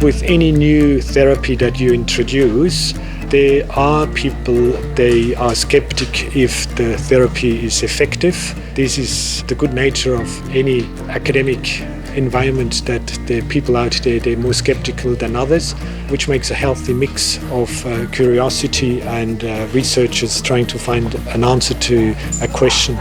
With any new therapy that you introduce, there are people, they are skeptic if the therapy is effective. This is the good nature of any academic environment, that the people out there, they're more skeptical than others, which makes a healthy mix of curiosity and researchers trying to find an answer to a question.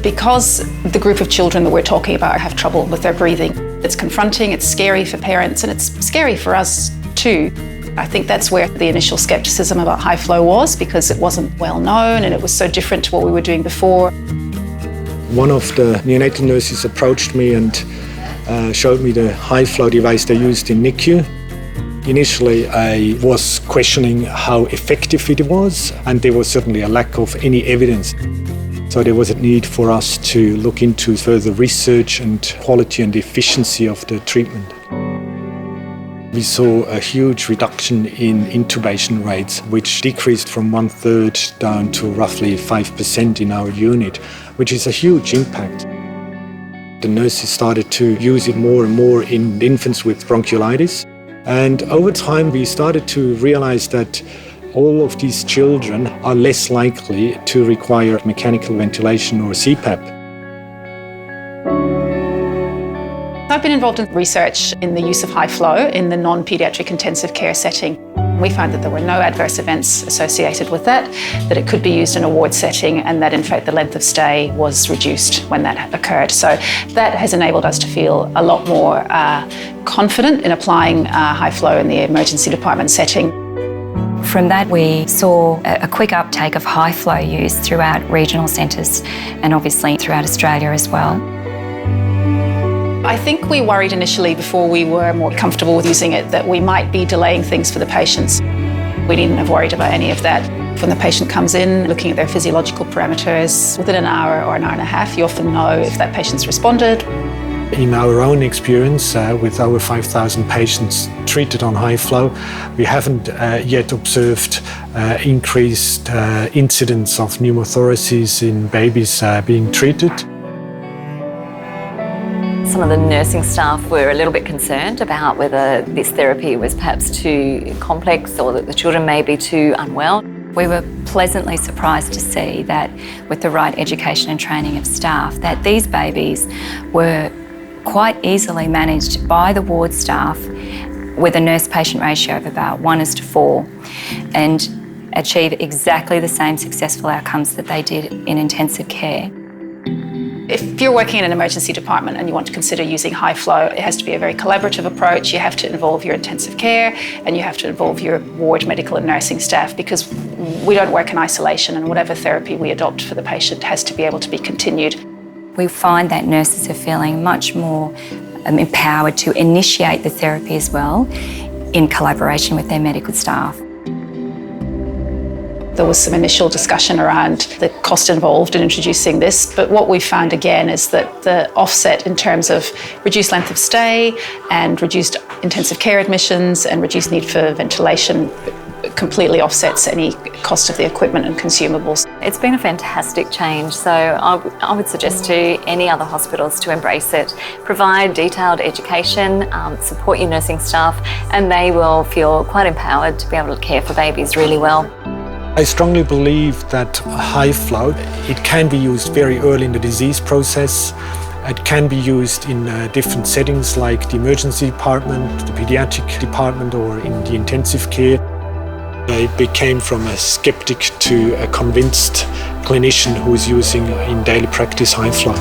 Because the group of children that we're talking about have trouble with their breathing, it's confronting, it's scary for parents, and it's scary for us too. I think that's where the initial scepticism about high flow was, because it wasn't well known and it was so different to what we were doing before. One of the neonatal nurses approached me and showed me the high flow device they used in NICU. Initially, I was questioning how effective it was, and there was certainly a lack of any evidence. So there was a need for us to look into further research and quality and efficiency of the treatment. We saw a huge reduction in intubation rates, which decreased from 1/3 down to roughly 5% in our unit, which is a huge impact. The nurses started to use it more and more in infants with bronchiolitis. And over time, we started to realize that all of these children are less likely to require mechanical ventilation or CPAP. I've been involved in research in the use of high flow in the non-paediatric intensive care setting. We found that there were no adverse events associated with that it could be used in a ward setting, and that in fact the length of stay was reduced when that occurred. So that has enabled us to feel a lot more confident in applying high flow in the emergency department setting. From that, we saw a quick uptake of high flow use throughout regional centres and obviously throughout Australia as well. I think we worried initially, before we were more comfortable with using it, that we might be delaying things for the patients. We needn't have worried about any of that. When the patient comes in, looking at their physiological parameters, within an hour or an hour and a half, you often know if that patient's responded. In our own experience, with our 5,000 patients treated on high flow, we haven't yet observed increased incidence of pneumothoraces in babies being treated. Some of the nursing staff were a little bit concerned about whether this therapy was perhaps too complex or that the children may be too unwell. We were pleasantly surprised to see that with the right education and training of staff, that these babies were quite easily managed by the ward staff with a nurse-patient ratio of about 1:4 and achieve exactly the same successful outcomes that they did in intensive care. If you're working in an emergency department and you want to consider using high flow, it has to be a very collaborative approach. You have to involve your intensive care and you have to involve your ward medical and nursing staff, because we don't work in isolation, and whatever therapy we adopt for the patient has to be able to be continued. We find that nurses are feeling much more empowered to initiate the therapy as well in collaboration with their medical staff. There was some initial discussion around the cost involved in introducing this, but what we found again is that the offset in terms of reduced length of stay and reduced intensive care admissions and reduced need for ventilation completely offsets any cost of the equipment and consumables. It's been a fantastic change, so I would suggest to any other hospitals to embrace it. Provide detailed education, support your nursing staff, and they will feel quite empowered to be able to care for babies really well. I strongly believe that high flow, it can be used very early in the disease process. It can be used in different settings like the emergency department, the pediatric department, or in the intensive care. I became from a skeptic to a convinced clinician who is using in daily practice high flow.